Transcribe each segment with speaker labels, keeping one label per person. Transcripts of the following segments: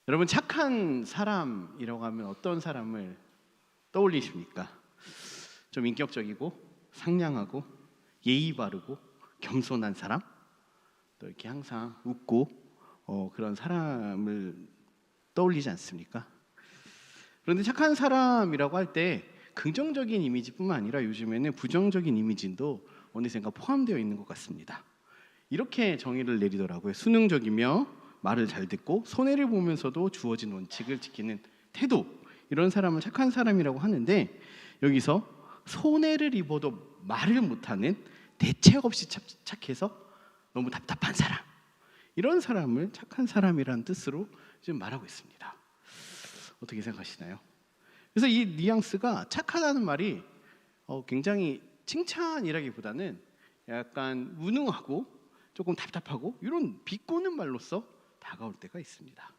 Speaker 1: 여러분, 착한 사람이라고 하면 어떤 사람을 떠올리십니까? 좀 인격적이고 상냥하고 예의 바르고 겸손한 사람, 또 이렇게 항상 웃고 그런 사람을 떠올리지 않습니까? 그런데 착한 사람이라고 할 때 긍정적인 이미지뿐만 아니라 요즘에는 부정적인 이미지도 어느샌가 포함되어 있는 것 같습니다. 이렇게 정의를 내리더라고요. 순응적이며 말을 잘 듣고 손해를 보면서도 주어진 원칙을 지키는 태도, 이런 사람을 착한 사람이라고 하는데, 여기서 손해를 입어도 말을 못하는 대책 없이 착해서 너무 답답한 사람, 이런 사람을 착한 사람이라는 뜻으로 지금 말하고 있습니다. 어떻게 생각하시나요? 그래서 이 뉘앙스가, 착하다는 말이 굉장히 칭찬이라기보다는 약간 무능하고 조금 답답하고 이런 비꼬는 말로써 다가올 때가 있습니다.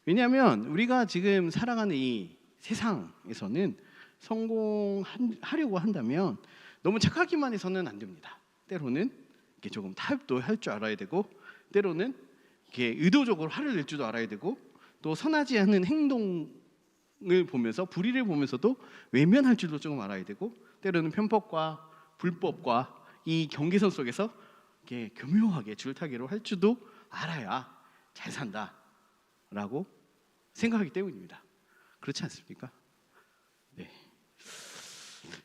Speaker 1: 왜냐하면 우리가 지금 살아가는 이 세상에서는 성공하려고 한다면 너무 착하기만 해서는 안 됩니다. 때로는 이렇게 조금 타협도 할 줄 알아야 되고, 때로는 이렇게 의도적으로 화를 낼 줄도 알아야 되고, 또 선하지 않은 행동을 보면서, 불의를 보면서도 외면할 줄도 조금 알아야 되고, 때로는 편법과 불법과 이 경계선 속에서 이렇게 교묘하게 줄타기로 할 줄도 알아야 잘 산다라고 생각하기 때문입니다. 그렇지 않습니까? 네.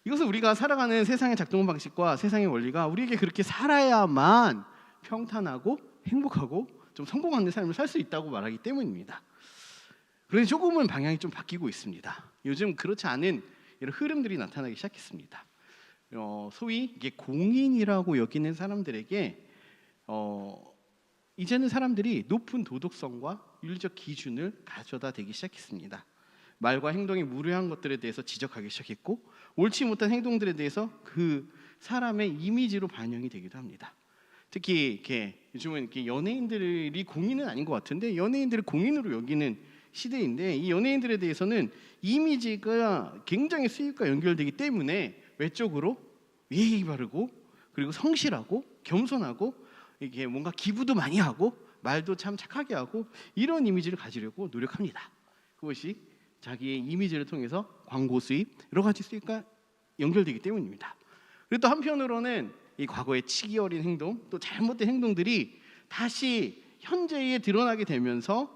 Speaker 1: 이것은 우리가 살아가는 세상의 작동 방식과 세상의 원리가 우리에게 그렇게 살아야만 평탄하고 행복하고 좀 성공하는 삶을 살 수 있다고 말하기 때문입니다. 그런데 조금은 방향이 좀 바뀌고 있습니다. 요즘 그렇지 않은 이런 흐름들이 나타나기 시작했습니다. 소위 이게 공인이라고 여기는 사람들에게 이제는 사람들이 높은 도덕성과 윤리적 기준을 가져다 대기 시작했습니다. 말과 행동이 무례한 것들에 대해서 지적하기 시작했고, 옳지 못한 행동들에 대해서 그 사람의 이미지로 반영이 되기도 합니다. 특히 이렇게 요즘은 이렇게 연예인들이 공인은 아닌 것 같은데 연예인들을 공인으로 여기는 시대인데, 이 연예인들에 대해서는 이미지가 굉장히 수익과 연결되기 때문에 외적으로 예의 바르고 그리고 성실하고 겸손하고 이게 뭔가 기부도 많이 하고 말도 참 착하게 하고 이런 이미지를 가지려고 노력합니다. 그것이 자기의 이미지를 통해서 광고 수입, 여러 가지 수입과 연결되기 때문입니다. 그리고 또 한편으로는 이 과거의 치기 어린 행동, 또 잘못된 행동들이 다시 현재에 드러나게 되면서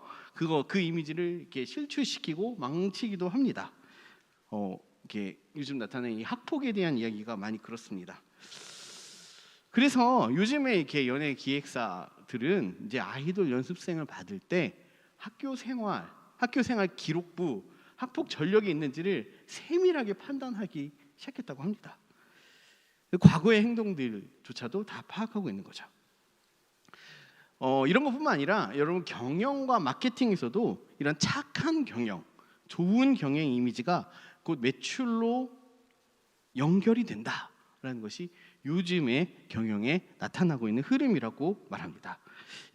Speaker 1: 그 이미지를 이렇게 실추시키고 망치기도 합니다. 이렇게 요즘 나타나는 이 학폭에 대한 이야기가 많이 그렇습니다. 그래서 요즘에 이렇게 연예 기획사들은 이제 아이돌 연습생을 받을 때 학교 생활 기록부, 학폭 전력이 있는지를 세밀하게 판단하기 시작했다고 합니다. 과거의 행동들조차도 다 파악하고 있는 거죠. 이런 것뿐만 아니라 여러분, 경영과 마케팅에서도 이런 착한 경영, 좋은 경영 이미지가 곧 매출로 연결이 된다라는 것이 요즘의 경영에 나타나고 있는 흐름이라고 말합니다.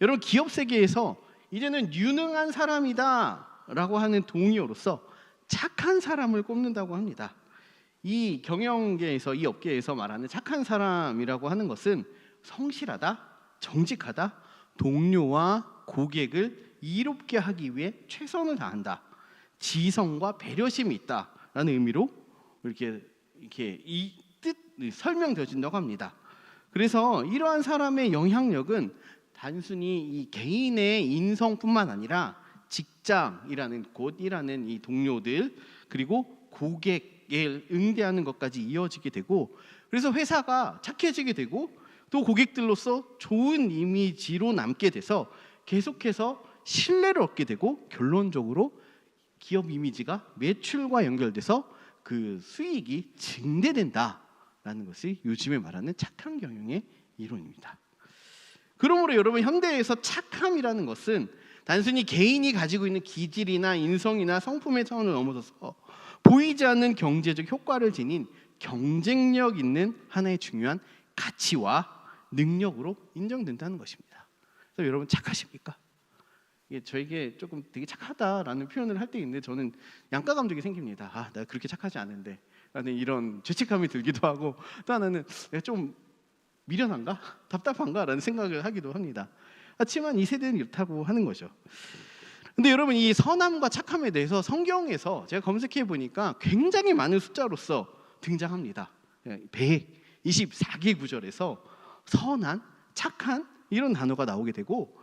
Speaker 1: 여러분, 기업 세계에서 이제는 유능한 사람이다라고 하는 동의어로서 착한 사람을 꼽는다고 합니다. 이 경영계에서, 이 업계에서 말하는 착한 사람이라고 하는 것은 성실하다, 정직하다, 동료와 고객을 이롭게 하기 위해 최선을 다한다, 지성과 배려심이 있다라는 의미로 이렇게 이 뜻 설명되어진다고 합니다. 그래서 이러한 사람의 영향력은 단순히 이 개인의 인성뿐만 아니라 직장이라는 곳 일하는 이 동료들, 그리고 고객을 응대하는 것까지 이어지게 되고, 그래서 회사가 착해지게 되고 또 고객들로서 좋은 이미지로 남게 돼서 계속해서 신뢰를 얻게 되고, 결론적으로 기업 이미지가 매출과 연결돼서 그 수익이 증대된다라는 것이 요즘에 말하는 착한 경영의 이론입니다. 그러므로 여러분, 현대에서 착함이라는 것은 단순히 개인이 가지고 있는 기질이나 인성이나 성품의 차원을 넘어서서 보이지 않는 경제적 효과를 지닌 경쟁력 있는 하나의 중요한 가치와 능력으로 인정된다는 것입니다. 그래서 여러분, 착하십니까? 저에게 조금 되게 착하다라는 표현을 할 때 있는데 저는 양가 감정이 생깁니다. 내가 그렇게 착하지 않은데 라는 이런 죄책감이 들기도 하고, 또 하나는 내가 좀 미련한가? 답답한가? 라는 생각을 하기도 합니다. 하지만 이 세대는 이렇다고 하는 거죠. 근데 여러분, 이 선함과 착함에 대해서 성경에서 제가 검색해 보니까 굉장히 많은 숫자로서 등장합니다. 124개 구절에서 선한, 착한 이런 단어가 나오게 되고,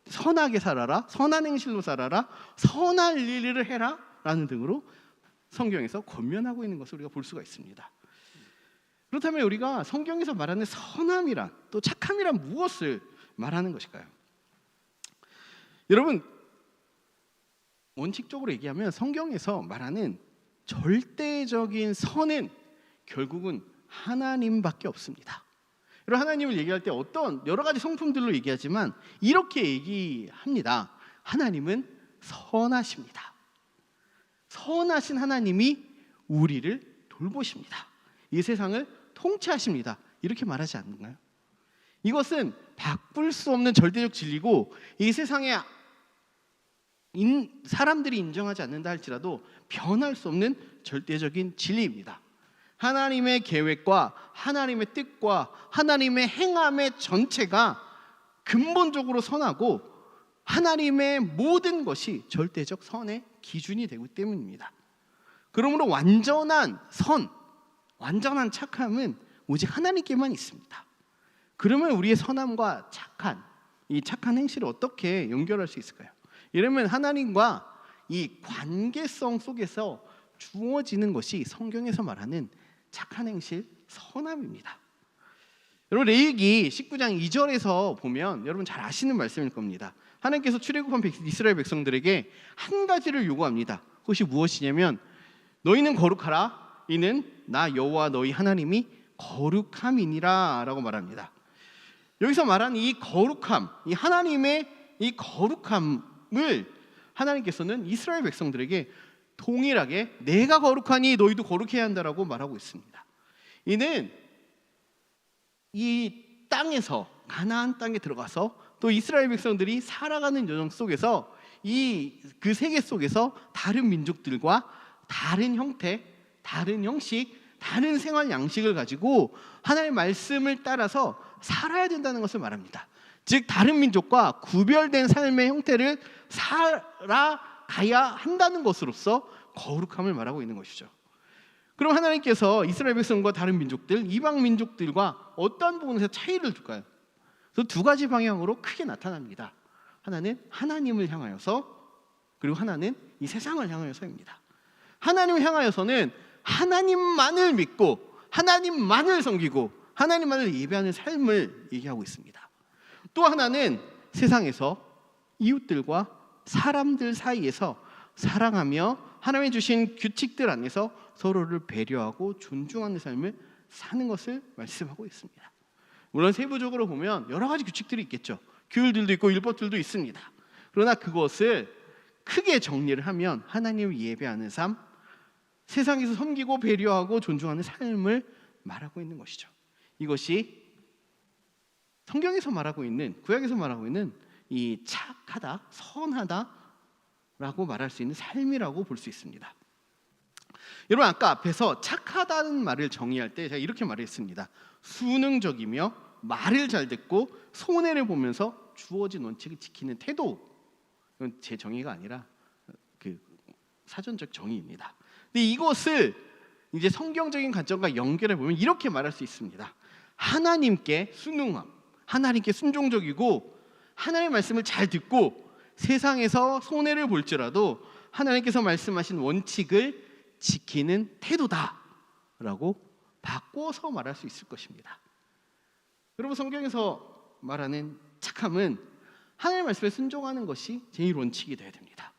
Speaker 1: 선하게 살아라, 선한 행실로 살아라, 선할 일을 해라 라는 등으로 성경에서 권면하고 있는 것을 우리가 볼 수가 있습니다. 그렇다면 우리가 성경에서 말하는 선함이란, 또 착함이란 무엇을 말하는 것일까요? 여러분, 원칙적으로 얘기하면 성경에서 말하는 절대적인 선은 결국은 하나님밖에 없습니다. 여러분, 하나님을 얘기할 때 어떤 여러 가지 성품들로 얘기하지만 이렇게 얘기합니다. 하나님은 선하십니다. 선하신 하나님이 우리를 돌보십니다. 이 세상을 통치하십니다. 이렇게 말하지 않는가요? 이것은 바꿀 수 없는 절대적 진리고, 이 세상에 사람들이 인정하지 않는다 할지라도 변할 수 없는 절대적인 진리입니다. 하나님의 계획과 하나님의 뜻과 하나님의 행함의 전체가 근본적으로 선하고, 하나님의 모든 것이 절대적 선의 기준이 되기 때문입니다. 그러므로 완전한 선, 완전한 착함은 오직 하나님께만 있습니다. 그러면 우리의 선함과 이 착한 행실을 어떻게 연결할 수 있을까요? 이러면 하나님과 이 관계성 속에서 주어지는 것이 성경에서 말하는 착한 행실, 선함입니다. 여러분, 레위기 19장 2절에서 보면 여러분 잘 아시는 말씀일 겁니다. 하나님께서 출애굽한 이스라엘 백성들에게 한 가지를 요구합니다. 그것이 무엇이냐면, 너희는 거룩하라, 이는 나 여호와 너희 하나님이 거룩함이니라 라고 말합니다. 여기서 말하는 이 거룩함, 이 하나님의 이 거룩함을 하나님께서는 이스라엘 백성들에게 동일하게 내가 거룩하니 너희도 거룩해야 한다라고 말하고 있습니다. 이는 이 땅에서, 가나안 땅에 들어가서 또 이스라엘 백성들이 살아가는 여정 속에서 그 세계 속에서 다른 민족들과 다른 형태, 다른 형식, 다른 생활 양식을 가지고 하나님의 말씀을 따라서 살아야 된다는 것을 말합니다. 즉, 다른 민족과 구별된 삶의 형태를 살아가야 한다는 것으로서 거룩함을 말하고 있는 것이죠. 그럼 하나님께서 이스라엘 백성과 다른 민족들, 이방 민족들과 어떤 부분에서 차이를 둘까요? 그래서 두 가지 방향으로 크게 나타납니다. 하나는 하나님을 향하여서, 그리고 하나는 이 세상을 향하여서입니다. 하나님을 향하여서는 하나님만을 믿고 하나님만을 섬기고 하나님만을 예배하는 삶을 얘기하고 있습니다. 또 하나는 세상에서 이웃들과 사람들 사이에서 사랑하며 하나님이 주신 규칙들 안에서 서로를 배려하고 존중하는 삶을 사는 것을 말씀하고 있습니다. 물론 세부적으로 보면 여러 가지 규칙들이 있겠죠. 규율들도 있고 율법들도 있습니다. 그러나 그것을 크게 정리를 하면 하나님을 예배하는 삶, 세상에서 섬기고 배려하고 존중하는 삶을 말하고 있는 것이죠. 이것이 성경에서 말하고 있는, 구약에서 말하고 있는 이 착하다, 선하다라고 말할 수 있는 삶이라고 볼 수 있습니다. 여러분, 아까 앞에서 착하다는 말을 정의할 때 제가 이렇게 말했습니다. 순응적이며 말을 잘 듣고 손해를 보면서 주어진 원칙을 지키는 태도. 이건 제 정의가 아니라 그 사전적 정의입니다. 근데 이것을 이제 성경적인 관점과 연결해 보면 이렇게 말할 수 있습니다. 하나님께 순응함, 하나님께 순종적이고 하나님의 말씀을 잘 듣고 세상에서 손해를 볼지라도 하나님께서 말씀하신 원칙을 지키는 태도다라고 바꿔서 말할 수 있을 것입니다. 여러분, 성경에서 말하는 착함은 하나님의 말씀에 순종하는 것이 제일 원칙이 되어야 됩니다.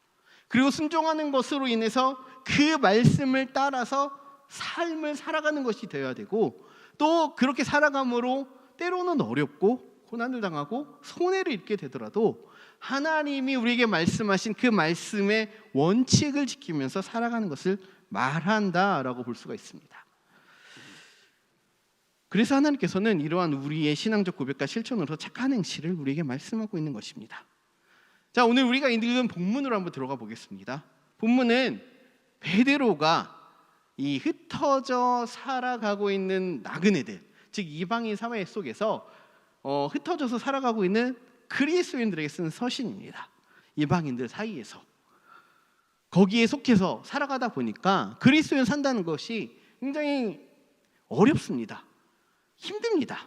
Speaker 1: 그리고 순종하는 것으로 인해서 그 말씀을 따라서 삶을 살아가는 것이 되어야 되고, 또 그렇게 살아감으로 때로는 어렵고 고난을 당하고 손해를 입게 되더라도 하나님이 우리에게 말씀하신 그 말씀의 원칙을 지키면서 살아가는 것을 말한다라고 볼 수가 있습니다. 그래서 하나님께서는 이러한 우리의 신앙적 고백과 실천으로 착한 행실을 우리에게 말씀하고 있는 것입니다. 자, 오늘 우리가 읽은 본문으로 한번 들어가 보겠습니다. 본문은 베드로가 이 흩어져 살아가고 있는 나그네들, 즉 이방인 사회 속에서 흩어져서 살아가고 있는 그리스도인들에게 쓴 서신입니다. 이방인들 사이에서 거기에 속해서 살아가다 보니까 그리스도인 산다는 것이 굉장히 어렵습니다. 힘듭니다.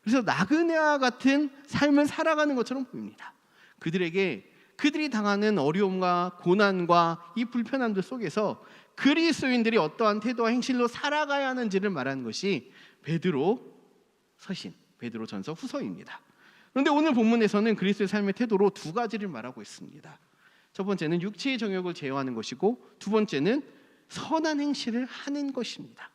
Speaker 1: 그래서 나그네와 같은 삶을 살아가는 것처럼 보입니다. 그들이 당하는 어려움과 고난과 이 불편함들 속에서 그리스도인들이 어떠한 태도와 행실로 살아가야 하는지를 말하는 것이 베드로전서 후서입니다. 그런데 오늘 본문에서는 그리스도의 삶의 태도로 두 가지를 말하고 있습니다. 첫 번째는 육체의 정욕을 제어하는 것이고, 두 번째는 선한 행실을 하는 것입니다.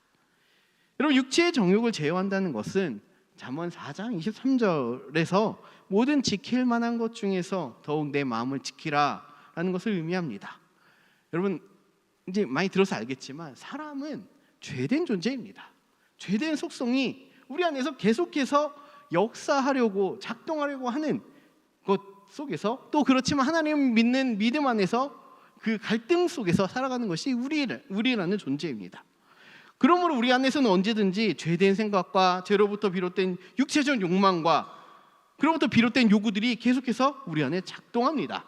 Speaker 1: 여러분, 육체의 정욕을 제어한다는 것은 잠언 4장 23절에서 모든 지킬 만한 것 중에서 더욱 내 마음을 지키라 라는 것을 의미합니다. 여러분, 이제 많이 들어서 알겠지만 사람은 죄된 존재입니다. 죄된 속성이 우리 안에서 계속해서 역사하려고 작동하려고 하는 것 속에서, 또 그렇지만 하나님 믿는 믿음 안에서 그 갈등 속에서 살아가는 것이 우리라는 존재입니다. 그러므로 우리 안에서는 언제든지 죄된 생각과 죄로부터 비롯된 육체적 욕망과 그로부터 비롯된 요구들이 계속해서 우리 안에 작동합니다.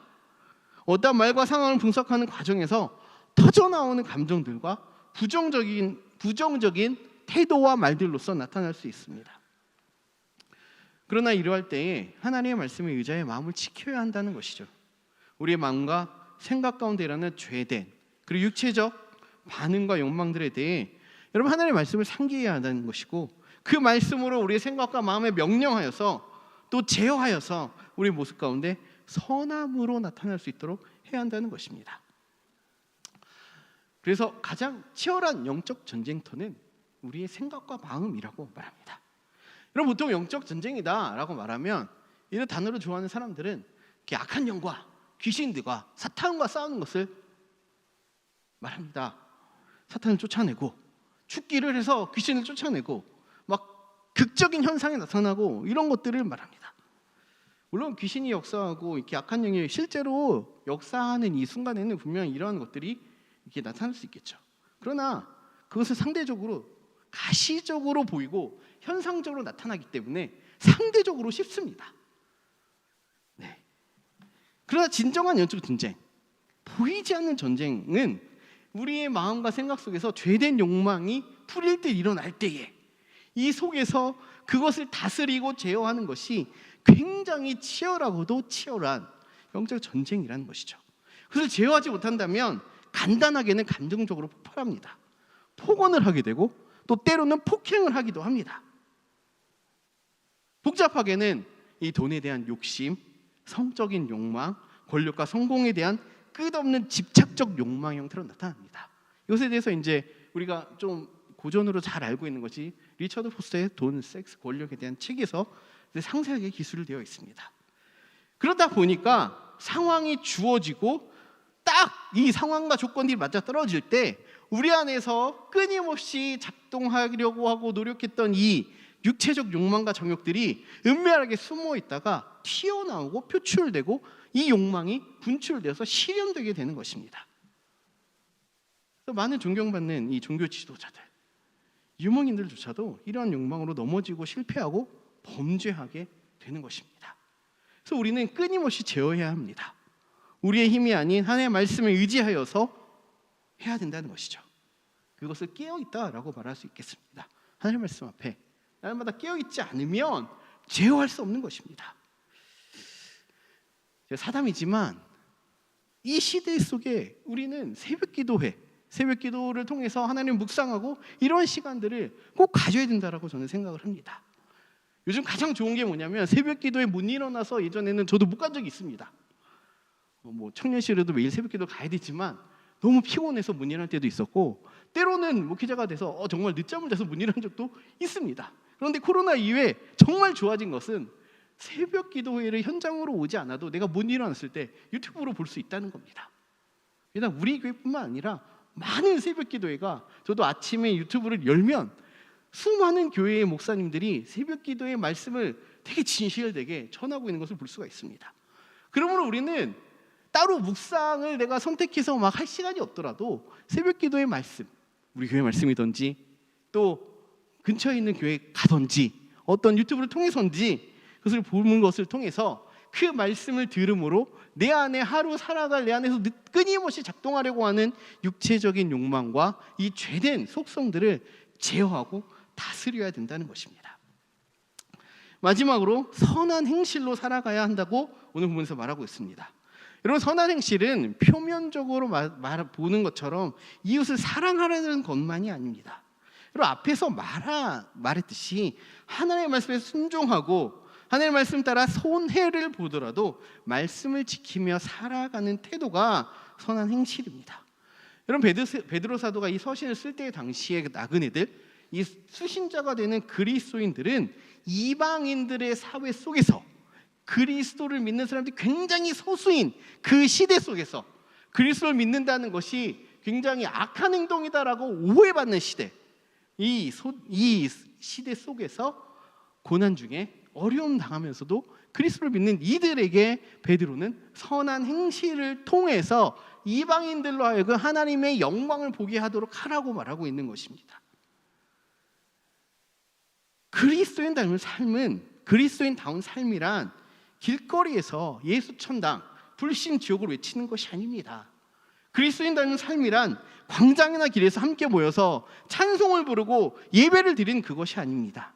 Speaker 1: 어떤 말과 상황을 분석하는 과정에서 터져나오는 감정들과 부정적인 태도와 말들로서 나타날 수 있습니다. 그러나 이러할 때에 하나님의 말씀에 의지하여 마음을 지켜야 한다는 것이죠. 우리의 마음과 생각 가운데 일어나는 죄된 그리고 육체적 반응과 욕망들에 대해 여러분 하나님의 말씀을 상기해야 한다는 것이고, 그 말씀으로 우리의 생각과 마음에 명령하여서 또 제어하여서 우리의 모습 가운데 선함으로 나타날 수 있도록 해야 한다는 것입니다. 그래서 가장 치열한 영적 전쟁터는 우리의 생각과 마음이라고 말합니다. 여러분, 보통 영적 전쟁이다라고 말하면 이런 단어를 좋아하는 사람들은 악한 영과 귀신들과 사탄과 싸우는 것을 말합니다. 사탄을 쫓아내고 죽기를 해서 귀신을 쫓아내고 막 극적인 현상이 나타나고 이런 것들을 말합니다. 물론 귀신이 역사하고 이렇게 악한 영이 실제로 역사하는 이 순간에는 분명히 이러한 것들이 이렇게 나타날 수 있겠죠. 그러나 그것은 상대적으로 가시적으로 보이고 현상적으로 나타나기 때문에 상대적으로 쉽습니다. 네. 그러나 진정한 영적 전쟁, 보이지 않는 전쟁은 우리의 마음과 생각 속에서 죄된 욕망이 풀일 듯 일어날 때에 이 속에서 그것을 다스리고 제어하는 것이 굉장히 치열하고도 치열한 영적 전쟁이라는 것이죠. 그것을 제어하지 못한다면 간단하게는 감정적으로 폭발합니다. 폭언을 하게 되고 또 때로는 폭행을 하기도 합니다. 복잡하게는 이 돈에 대한 욕심, 성적인 욕망, 권력과 성공에 대한 끝없는 집착적 욕망 형태로 나타납니다. 이것에 대해서 이제 우리가 좀 고전으로 잘 알고 있는 것이 리처드 포스터의 돈, 섹스, 권력에 대한 책에서 상세하게 기술을 되어 있습니다. 그러다 보니까 상황이 주어지고 딱 이 상황과 조건들이 맞아 떨어질 때 우리 안에서 끊임없이 작동하려고 하고 노력했던 이 육체적 욕망과 정욕들이 은밀하게 숨어 있다가 튀어나오고 표출되고 이 욕망이 분출되어서 실현되게 되는 것입니다. 많은 존경받는 이 종교 지도자들, 유명인들조차도 이러한 욕망으로 넘어지고 실패하고 범죄하게 되는 것입니다. 그래서 우리는 끊임없이 제어해야 합니다. 우리의 힘이 아닌 하나님의 말씀에 의지하여서 해야 된다는 것이죠. 그것을 깨어있다라고 말할 수 있겠습니다. 하나님의 말씀 앞에 날마다 깨어있지 않으면 제어할 수 없는 것입니다. 사담이지만 이 시대 속에 우리는 새벽 기도를 통해서 하나님을 묵상하고 이런 시간들을 꼭 가져야 된다라고 저는 생각을 합니다. 요즘 가장 좋은 게 뭐냐면 새벽 기도에 못 일어나서 예전에는 저도 못 간 적이 있습니다. 청년실에도 매일 새벽 기도 가야 되지만 너무 피곤해서 못 일어날 때도 있었고, 때로는 목회자가 돼서 정말 늦잠을 자서 못 일어난 적도 있습니다. 그런데 코로나 이후에 정말 좋아진 것은 새벽 기도회를 현장으로 오지 않아도 내가 못 일어났을 때 유튜브로 볼 수 있다는 겁니다. 일단 우리 교회뿐만 아니라 많은 새벽 기도회가, 저도 아침에 유튜브를 열면 수많은 교회의 목사님들이 새벽 기도의 말씀을 되게 진실되게 전하고 있는 것을 볼 수가 있습니다. 그러므로 우리는 따로 묵상을 내가 선택해서 막 할 시간이 없더라도 새벽 기도의 말씀, 우리 교회 말씀이든지 또 근처에 있는 교회 가든지 어떤 유튜브를 통해서인지 그것을 보는 것을 통해서 그 말씀을 들음으로 내 안에 하루 살아갈 내 안에서 끊임없이 작동하려고 하는 육체적인 욕망과 이 죄된 속성들을 제어하고 다스려야 된다는 것입니다. 마지막으로 선한 행실로 살아가야 한다고 오늘 본문에서 말하고 있습니다. 여러분, 선한 행실은 표면적으로 보는 것처럼 이웃을 사랑하라는 것만이 아닙니다. 여러분, 앞에서 말했듯이 하나님의 말씀에 순종하고 하나님의 말씀 따라 손해를 보더라도 말씀을 지키며 살아가는 태도가 선한 행실입니다. 여러분, 베드로 사도가 이 서신을 쓸 때 당시에 나그네들, 이 수신자가 되는 그리스도인들은 이방인들의 사회 속에서 그리스도를 믿는 사람들이 굉장히 소수인 그 시대 속에서 그리스도를 믿는다는 것이 굉장히 악한 행동이다라고 오해받는 시대, 이 시대 속에서 고난 중에 어려움 당하면서도 그리스도를 믿는 이들에게 베드로는 선한 행실을 통해서 이방인들로 하여금 하나님의 영광을 보게 하도록 하라고 말하고 있는 것입니다. 그리스도인다운 삶이란 길거리에서 예수 천당, 불신 지옥을 외치는 것이 아닙니다. 그리스도인다운 삶이란 광장이나 길에서 함께 모여서 찬송을 부르고 예배를 드리는 그것이 아닙니다.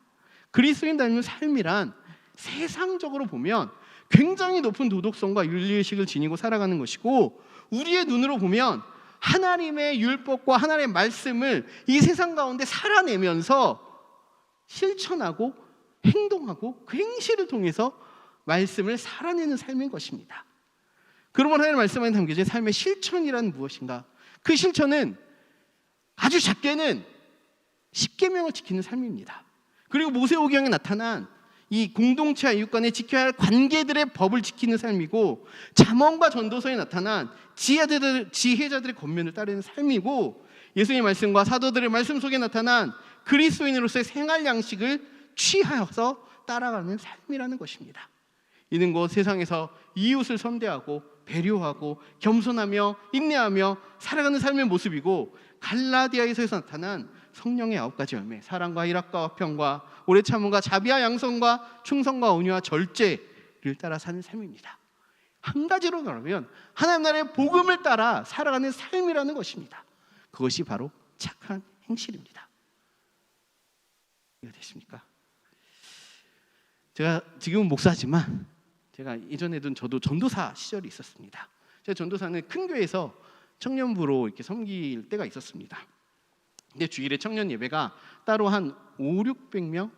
Speaker 1: 그리스도인다운 삶이란 세상적으로 보면 굉장히 높은 도덕성과 윤리의식을 지니고 살아가는 것이고, 우리의 눈으로 보면 하나님의 율법과 하나님의 말씀을 이 세상 가운데 살아내면서 실천하고 행동하고 그 행실을 통해서 말씀을 살아내는 삶인 것입니다. 그러면 하나님의 말씀 안에 담겨진 삶의 실천이란 무엇인가? 그 실천은 아주 작게는 십계명을 지키는 삶입니다. 그리고 모세오경에 나타난 이 공동체와 이웃 간에 지켜야 할 관계들의 법을 지키는 삶이고, 잠언과 전도서에 나타난 지혜자들의 권면을 따르는 삶이고, 예수님의 말씀과 사도들의 말씀 속에 나타난 그리스도인으로서의 생활 양식을 취하여서 따라가는 삶이라는 것입니다. 이는 곧 세상에서 이웃을 선대하고 배려하고 겸손하며 인내하며 살아가는 삶의 모습이고, 갈라디아에서 나타난 성령의 9가지 열매, 사랑과 희락과 화평과 오래 참음과 자비와 양선과 충성과 온유와 절제를 따라 사는 삶입니다. 한 가지로 말하면 하나님 나라의 복음을 따라 살아가는 삶이라는 것입니다. 그것이 바로 착한 행실입니다. 이해되십니까? 제가 지금은 목사지만 제가 예전에도 저도 전도사 시절이 있었습니다. 제가 전도사는 큰 교회에서 청년부로 이렇게 섬길 때가 있었습니다. 근데 주일에 청년 예배가 따로 한 500-600명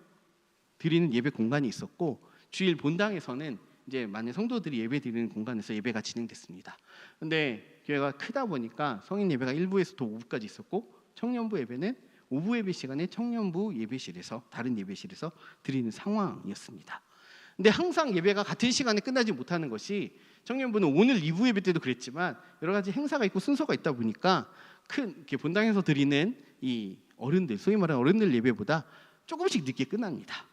Speaker 1: 드리는 예배 공간이 있었고, 주일 본당에서는 이제 많은 성도들이 예배 드리는 공간에서 예배가 진행됐습니다. 근데 교회가 크다 보니까 성인 예배가 1부에서 또 5부까지 있었고, 청년부 예배는 오후 예배 시간에 청년부 예배실에서, 다른 예배실에서 드리는 상황이었습니다. 근데 항상 예배가 같은 시간에 끝나지 못하는 것이, 청년부는 오늘 2부 예배 때도 그랬지만 여러 가지 행사가 있고 순서가 있다 보니까 큰 이렇게 본당에서 드리는 이 어른들, 소위 말하는 어른들 예배보다 조금씩 늦게 끝납니다.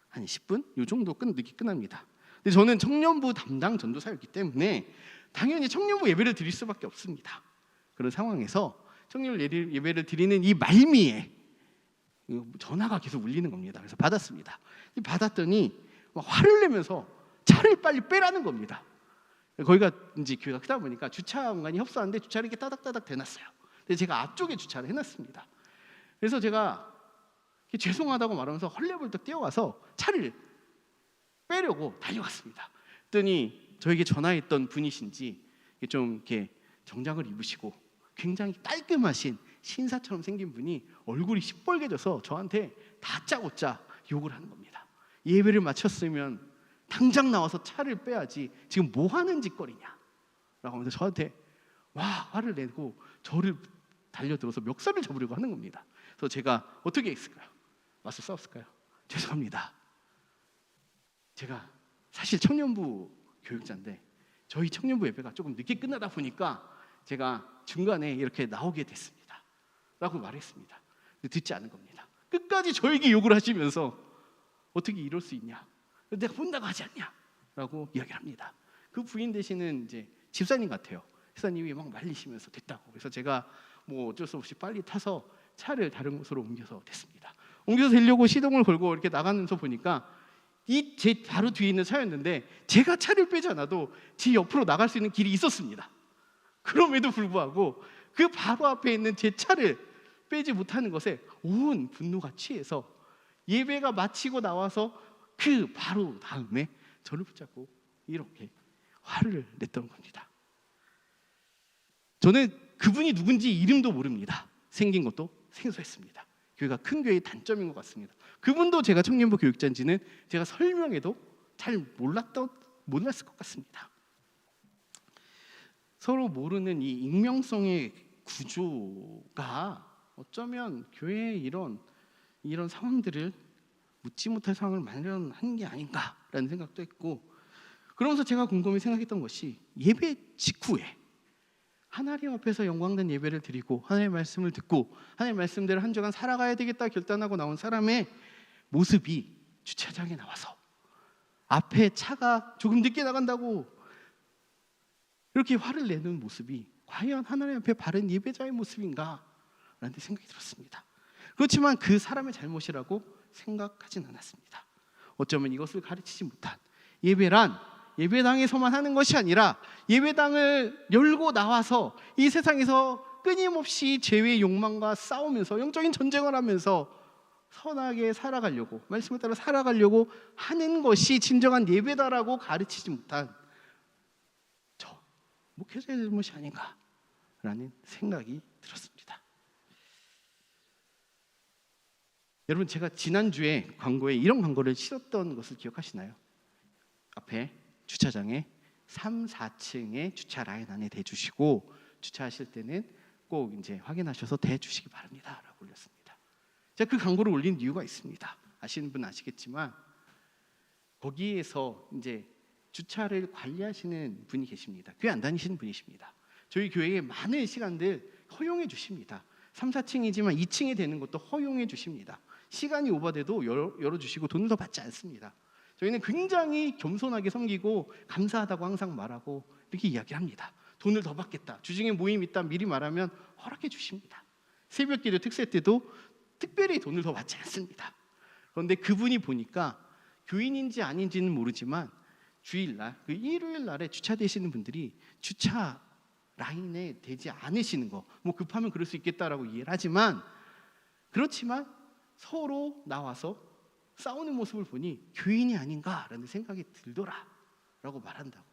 Speaker 1: 한 10분 이 정도 늦게 끝납니다. 근데 저는 청년부 담당 전도사였기 때문에 당연히 청년부 예배를 드릴 수밖에 없습니다. 그런 상황에서 청년 예배를 드리는 이 말미에 전화가 계속 울리는 겁니다. 그래서 받았습니다. 받았더니 화를 내면서 차를 빨리 빼라는 겁니다. 거기가 이제 교회가 크다 보니까 주차 공간이 협소한데 주차를 이렇게 따닥따닥 대놨어요. 근데 제가 앞쪽에 주차를 해놨습니다. 그래서 제가 죄송하다고 말하면서 헐레벌떡 뛰어가서 차를 빼려고 달려갔습니다. 그랬더니 저에게 전화했던 분이신지 좀 이렇게 정장을 입으시고 굉장히 깔끔하신 신사처럼 생긴 분이 얼굴이 시뻘개져서 저한테 다짜고짜 욕을 하는 겁니다. 예배를 마쳤으면 당장 나와서 차를 빼야지 지금 뭐 하는 짓거리냐 라고 하면서 저한테 화를 내고 저를 달려들어서 멱살을 잡으려고 하는 겁니다. 그래서 제가 어떻게 했을까요? 맞서 싸웠을까요? 죄송합니다. 제가 사실 청년부 교육자인데 저희 청년부 예배가 조금 늦게 끝나다 보니까 제가 중간에 이렇게 나오게 됐습니다 라고 말했습니다. 듣지 않은 겁니다. 끝까지 저에게 욕을 하시면서 어떻게 이럴 수 있냐, 내가 본다고 하지 않냐 라고 이야기를 합니다. 그 부인 되시는 이제 집사님 같아요. 집사님이 막 말리시면서 됐다고. 그래서 제가 뭐 어쩔 수 없이 빨리 타서 차를 다른 곳으로 옮겨서 됐습니다. 옮겨서 되려고 시동을 걸고 이렇게 나가면서 보니까 이 제 바로 뒤에 있는 차였는데 제가 차를 빼지 않아도 제 옆으로 나갈 수 있는 길이 있었습니다. 그럼에도 불구하고 그 바로 앞에 있는 제 차를 빼지 못하는 것에 온 분노가 취해서 예배가 마치고 나와서 그 바로 다음에 저를 붙잡고 이렇게 화를 냈던 겁니다. 저는 그분이 누군지 이름도 모릅니다. 생긴 것도 생소했습니다. 교회가 큰 교회의 단점인 것 같습니다. 그분도 제가 청년부 교육자인지는 제가 설명해도 잘 몰랐을 것 같습니다. 서로 모르는 이 익명성의 구조가 어쩌면 교회의 이런 상황들을 묻지 못할 상황을 마련한 게 아닌가라는 생각도 했고, 그러면서 제가 곰곰이 생각했던 것이 예배 직후에 하나님 앞에서 영광된 예배를 드리고 하나님의 말씀을 듣고 하나님의 말씀대로 한 주간 살아가야 되겠다 결단하고 나온 사람의 모습이 주차장에 나와서 앞에 차가 조금 늦게 나간다고 이렇게 화를 내는 모습이 과연 하나님 앞에 바른 예배자의 모습인가? 라는 생각이 들었습니다. 그렇지만 그 사람의 잘못이라고 생각하진 않았습니다. 어쩌면 이것을 가르치지 못한 예배란 예배당에서만 하는 것이 아니라 예배당을 열고 나와서 이 세상에서 끊임없이 죄의 욕망과 싸우면서 영적인 전쟁을 하면서 선하게 살아가려고 말씀을 따라 살아가려고 하는 것이 진정한 예배다라고 가르치지 못한 저 목회자의 잘못이 아닌가라는 생각이 들었습니다. 여러분, 제가 지난주에 광고에 이런 광고를 실었던 것을 기억하시나요? 앞에 주차장에 3, 4층의 주차 라인 안에 대주시고 주차하실 때는 꼭 이제 확인하셔서 대주시기 바랍니다 라고 올렸습니다. 제가 그 광고를 올린 이유가 있습니다. 아시는 분은 아시겠지만 거기에서 이제 주차를 관리하시는 분이 계십니다. 교회 안 다니시는 분이십니다. 저희 교회에 많은 시간들 허용해 주십니다. 3, 4층이지만 2층에 되는 것도 허용해 주십니다. 시간이 오버돼도 열어주시고 돈을 더 받지 않습니다. 저희는 굉장히 겸손하게 섬기고 감사하다고 항상 말하고 이렇게 이야기합니다. 돈을 더 받겠다, 주중에 모임 있다 미리 말하면 허락해 주십니다. 새벽기도 특세 때도 특별히 돈을 더 받지 않습니다. 그런데 그분이 보니까 교인인지 아닌지는 모르지만 주일날, 그 일요일 날에 주차되시는 분들이 주차 라인에 되지 않으시는 거, 뭐 급하면 그럴 수 있겠다라고 이해를 하지만 그렇지만 서로 나와서 싸우는 모습을 보니 교인이 아닌가라는 생각이 들더라라고 말한다고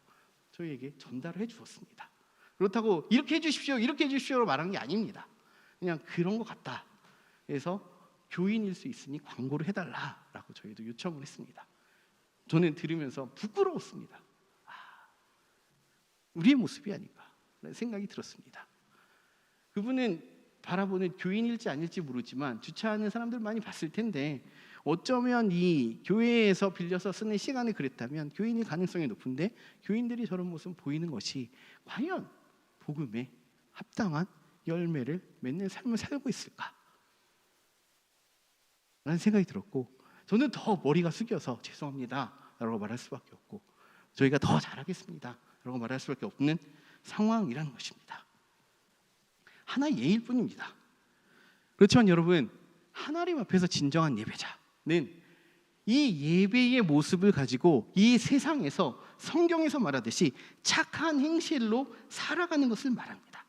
Speaker 1: 저희에게 전달을 해주었습니다. 그렇다고 이렇게 해주십시오, 이렇게 해주십시오로 말한 게 아닙니다. 그냥 그런 것 같다 해서 교인일 수 있으니 광고를 해달라라고 저희도 요청을 했습니다. 저는 들으면서 부끄러웠습니다. 우리의 모습이 아닌가라는 생각이 들었습니다. 그분은 바라보는 교인일지 아닐지 모르지만 주차하는 사람들 많이 봤을 텐데 어쩌면 이 교회에서 빌려서 쓰는 시간이 그랬다면 교인일 가능성이 높은데 교인들이 저런 모습 보이는 것이 과연 복음에 합당한 열매를 맺는 삶을 살고 있을까? 라는 생각이 들었고 저는 더 머리가 숙여서 죄송합니다 라고 말할 수밖에 없고 저희가 더 잘하겠습니다 라고 말할 수밖에 없는 상황이라는 것입니다. 하나의 예일 뿐입니다. 그렇지만 여러분, 하나님 앞에서 진정한 예배자는 이 예배의 모습을 가지고 이 세상에서 성경에서 말하듯이 착한 행실로 살아가는 것을 말합니다.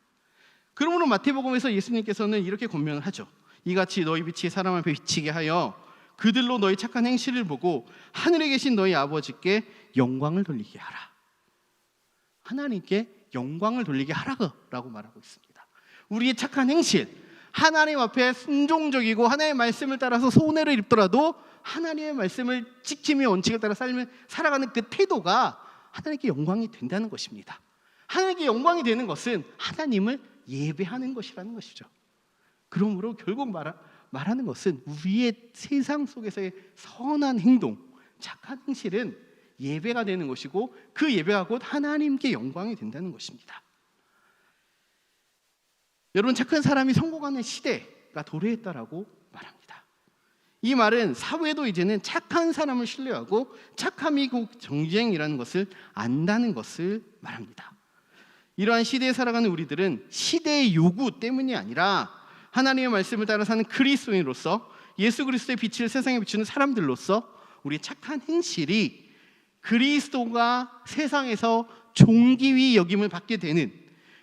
Speaker 1: 그러므로 마태복음에서 예수님께서는 이렇게 권면을 하죠. 이같이 너희 빛이 사람 앞에 비치게 하여 그들로 너희 착한 행실을 보고 하늘에 계신 너희 아버지께 영광을 돌리게 하라. 하나님께 영광을 돌리게 하라고 말하고 있습니다. 우리의 착한 행실, 하나님 앞에 순종적이고 하나님의 말씀을 따라서 손해를 입더라도 하나님의 말씀을 지키며 원칙을 따라 살아가는 그 태도가 하나님께 영광이 된다는 것입니다. 하나님께 영광이 되는 것은 하나님을 예배하는 것이라는 것이죠. 그러므로 결국 말하는 것은 우리의 세상 속에서의 선한 행동, 착한 행실은 예배가 되는 것이고 그 예배가 곧 하나님께 영광이 된다는 것입니다. 여러분, 착한 사람이 성공하는 시대가 도래했다라고 말합니다. 이 말은 사회도 이제는 착한 사람을 신뢰하고 착함이 곧 정쟁이라는 것을 안다는 것을 말합니다. 이러한 시대에 살아가는 우리들은 시대의 요구 때문이 아니라 하나님의 말씀을 따라 사는 그리스도인으로서 예수 그리스도의 빛을 세상에 비추는 사람들로서 우리의 착한 행실이 그리스도가 세상에서 존귀히 여김을 받게 되는,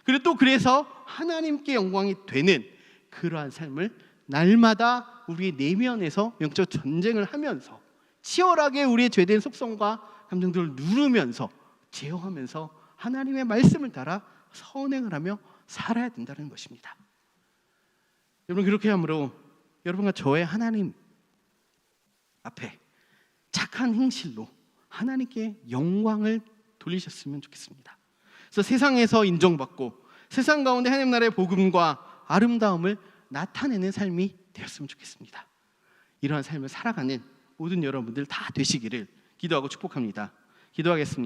Speaker 1: 그리고 또 그래서 하나님께 영광이 되는 그러한 삶을 날마다 우리의 내면에서 영적 전쟁을 하면서 치열하게 우리의 죄된 속성과 감정들을 누르면서 제어하면서 하나님의 말씀을 따라 선행을 하며 살아야 된다는 것입니다. 여러분, 그렇게 함으로 여러분과 저의 하나님 앞에 착한 행실로 하나님께 영광을 돌리셨으면 좋겠습니다. 그래서 세상에서 인정받고 세상 가운데 하나님 나라의 복음과 아름다움을 나타내는 삶이 되었으면 좋겠습니다. 이러한 삶을 살아가는 모든 여러분들 다 되시기를 기도하고 축복합니다. 기도하겠습니다.